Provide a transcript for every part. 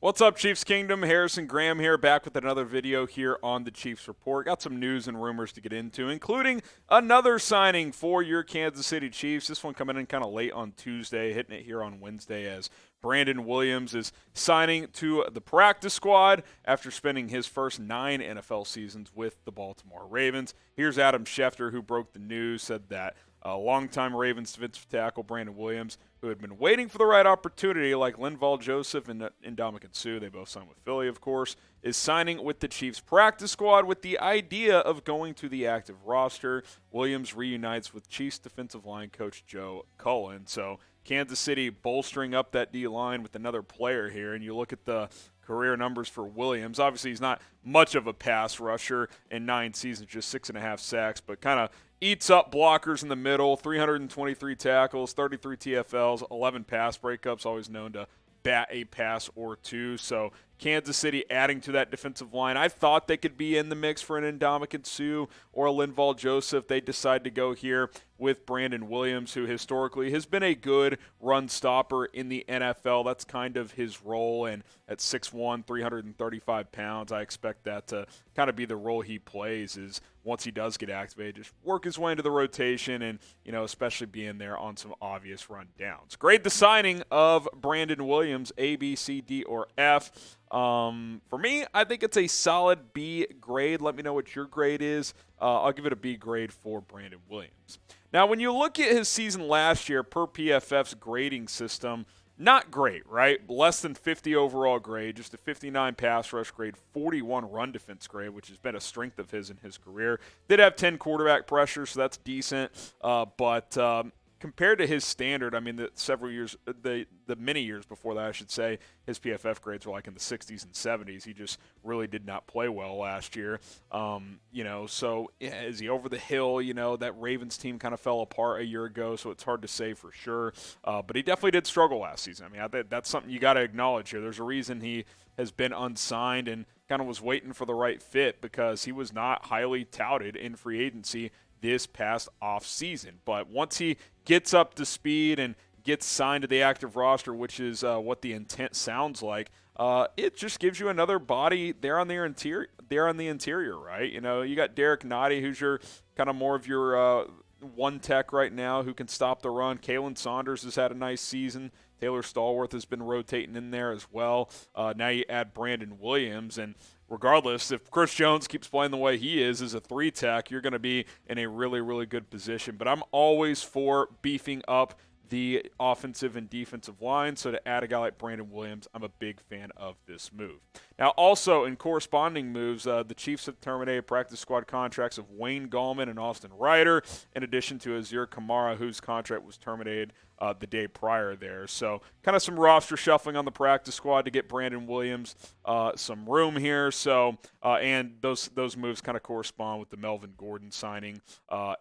What's up, Chiefs Kingdom? Harrison Graham here, back with another video here on the Chiefs Report. Got some news and rumors to get into, including another signing for your Kansas City Chiefs. This one coming in kind of late on Tuesday, hitting it here on Wednesday as Brandon Williams is signing to the practice squad after spending his first 9 NFL seasons with the Baltimore Ravens. Here's Adam Schefter, who broke the news, said that longtime Ravens defensive tackle Brandon Williams, who had been waiting for the right opportunity, like Linval Joseph and Ndamukong Suh, they both signed with Philly, of course, is signing with the Chiefs practice squad with the idea of going to the active roster. Williams reunites with Chiefs defensive line coach Joe Cullen. So Kansas City bolstering up that D-line with another player here, and you look at the career numbers for Williams. Obviously, he's not much of a pass rusher in 9 seasons, just 6.5 sacks, but kind of eats up blockers in the middle, 323 tackles, 33 TFLs, 11 pass breakups, always known to bat a pass or two. So Kansas City adding to that defensive line. I thought they could be in the mix for an Ndamukong Suh or a Linval Joseph. They decide to go here with Brandon Williams, who historically has been a good run stopper in the NFL. That's kind of his role, and at 6'1", 335 pounds, I expect that to kind of be the role he plays, is once he does get activated, just work his way into the rotation and, especially being there on some obvious run downs. Grade the signing of Brandon Williams, A, B, C, D, or F. For me, I think it's a solid B grade. Let me know what your grade is. I'll give it a B grade for Brandon Williams. Now, when you look at his season last year per PFF's grading system, not great, right? Less than 50 overall grade, just a 59 pass rush grade, 41 run defense grade, which has been a strength of his in his career. Did have 10 quarterback pressures, so that's decent. But compared to his standard, I mean, the many years before that, I should say, his PFF grades were like in the 60s and 70s. He just really did not play well last year. So is he over the hill? That Ravens team kind of fell apart a year ago, so it's hard to say for sure. But he definitely did struggle last season. I mean, I think that's something you got to acknowledge here. There's a reason he has been unsigned and kind of was waiting for the right fit, because he was not highly touted in free agency this past offseason. But once he gets up to speed and gets signed to the active roster, which is what the intent sounds like, it just gives you another body there on the interior, right? You got Derek Nottie, who's your kind of more of your one tech right now who can stop the run. Kalen Saunders has had a nice season. Taylor Stallworth has been rotating in there as well. Now you add Brandon Williams, and regardless, if Chris Jones keeps playing the way he is as a 3-tech, you're going to be in a really, really good position. But I'm always for beefing up the offensive and defensive line, so to add a guy like Brandon Williams, I'm a big fan of this move. Now, also in corresponding moves, the Chiefs have terminated practice squad contracts of Wayne Gallman and Austin Ryder, in addition to Azir Kamara, whose contract was terminated the day prior there. So kind of some roster shuffling on the practice squad to get Brandon Williams some room here. So and those moves kind of correspond with the Melvin Gordon signing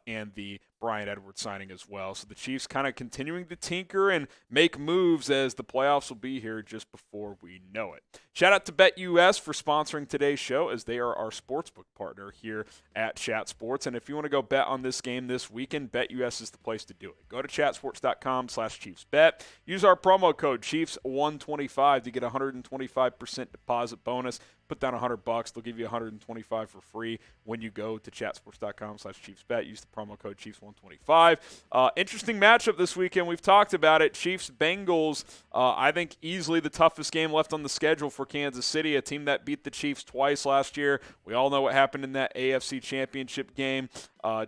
and the Bryan Edwards signing as well. So the Chiefs kind of continuing to tinker and make moves as the playoffs will be here just before we know it. Shout out to BetUS for sponsoring today's show, as they are our sportsbook partner here at Chat Sports. And if you want to go bet on this game this weekend, BetUS is the place to do it. Go to chatsports.com/ChiefsBet. Use our promo code Chiefs125 to get a 125% deposit bonus. Put down $100. They'll give you $125 for free when you go to chatsports.com/ChiefsBet. Use the promo code Chiefs125. Interesting matchup this weekend. We've talked about it. Chiefs-Bengals, I think easily the toughest game left on the schedule for Kansas City, a team that beat the Chiefs twice last year. We all know what happened in that AFC Championship game.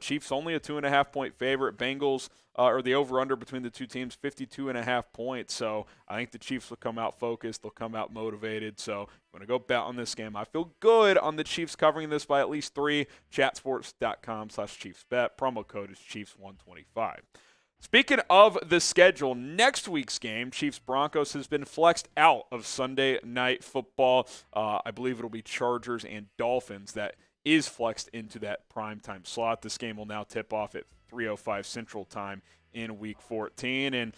Chiefs only a 2.5-point favorite. Bengals, or the over-under between the two teams, 52.5 points. So I think the Chiefs will come out focused. They'll come out motivated. So I'm going to go bet on this game. I feel good on the Chiefs covering this by at least 3. Chatsports.com/ChiefsBet. Promo code is Chiefs125. Speaking of the schedule, next week's game, Chiefs-Broncos, has been flexed out of Sunday Night Football. I believe it'll be Chargers and Dolphins that is flexed into that primetime slot. This game will now tip off at 3:05 Central Time in Week 14. And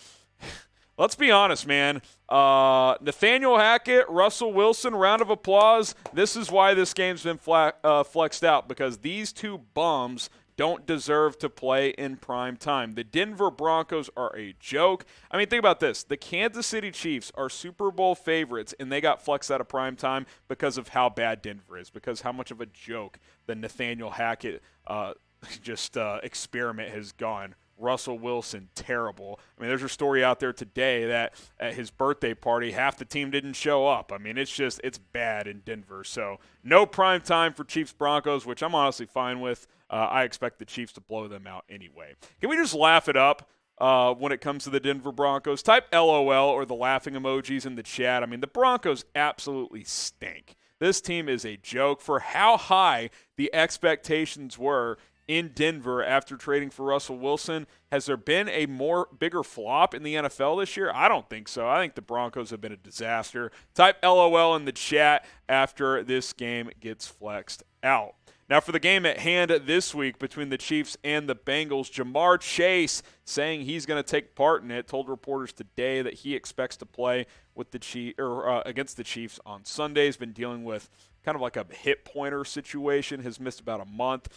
let's be honest, man. Nathaniel Hackett, Russell Wilson, round of applause. This is why this game's been flexed out, because these two bums don't deserve to play in prime time. The Denver Broncos are a joke. I mean, think about this. The Kansas City Chiefs are Super Bowl favorites, and they got flexed out of prime time because of how bad Denver is, because how much of a joke the Nathaniel Hackett experiment has gone. Russell Wilson, terrible. I mean, there's a story out there today that at his birthday party, half the team didn't show up. I mean, it's bad in Denver. So no prime time for Chiefs-Broncos, which I'm honestly fine with. I expect the Chiefs to blow them out anyway. Can we just laugh it up when it comes to the Denver Broncos? Type LOL or the laughing emojis in the chat. I mean, the Broncos absolutely stink. This team is a joke for how high the expectations were in Denver after trading for Russell Wilson. Has there been a bigger flop in the NFL this year? I don't think so. I think the Broncos have been a disaster. Type LOL in the chat after this game gets flexed out. Now for the game at hand this week between the Chiefs and the Bengals, Jamar Chase saying he's going to take part in it, told reporters today that he expects to play with the against the Chiefs on Sunday. He's been dealing with kind of like a hip pointer situation, has missed about a month.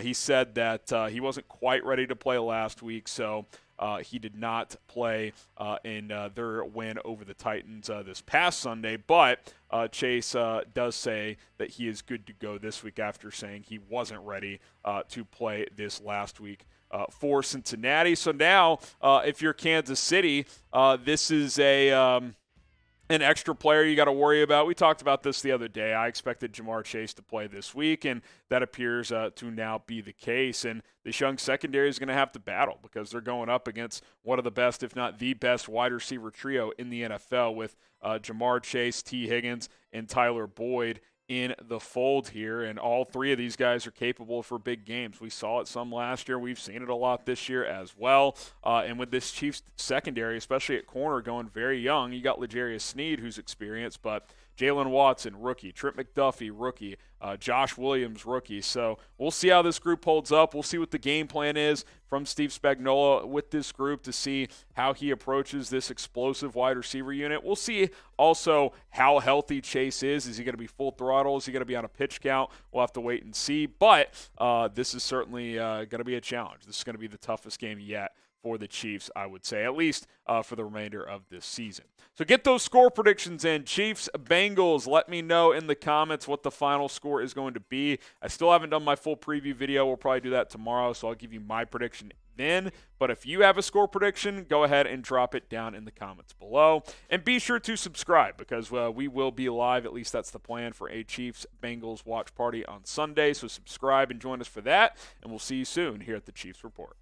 He said that he wasn't quite ready to play last week, so he did not play in their win over the Titans this past Sunday. But Chase does say that he is good to go this week after saying he wasn't ready to play this last week for Cincinnati. So now, if you're Kansas City, this is an extra player you got to worry about. We talked about this the other day. I expected Jamar Chase to play this week, and that appears to now be the case. And this young secondary is going to have to battle because they're going up against one of the best, if not the best, wide receiver trio in the NFL with Jamar Chase, T. Higgins, and Tyler Boyd in the fold here, and all three of these guys are capable for big games. We saw it some last year. We've seen it a lot this year as well. And with this Chiefs secondary, especially at corner, going very young, you got L'Jarius Sneed, who's experienced, but Jalen Watson, rookie. Trent McDuffie, rookie. Josh Williams, rookie. So we'll see how this group holds up. We'll see what the game plan is from Steve Spagnuolo with this group to see how he approaches this explosive wide receiver unit. We'll see also how healthy Chase is. Is he going to be full throttle? Is he going to be on a pitch count? We'll have to wait and see. But this is certainly going to be a challenge. This is going to be the toughest game yet for the Chiefs, I would say, at least for the remainder of this season. So get those score predictions in. Chiefs, Bengals, let me know in the comments what the final score is going to be. I still haven't done my full preview video. We'll probably do that tomorrow, so I'll give you my prediction then. But if you have a score prediction, go ahead and drop it down in the comments below. And be sure to subscribe because we will be live, at least that's the plan, for a Chiefs-Bengals watch party on Sunday. So subscribe and join us for that, and we'll see you soon here at the Chiefs Report.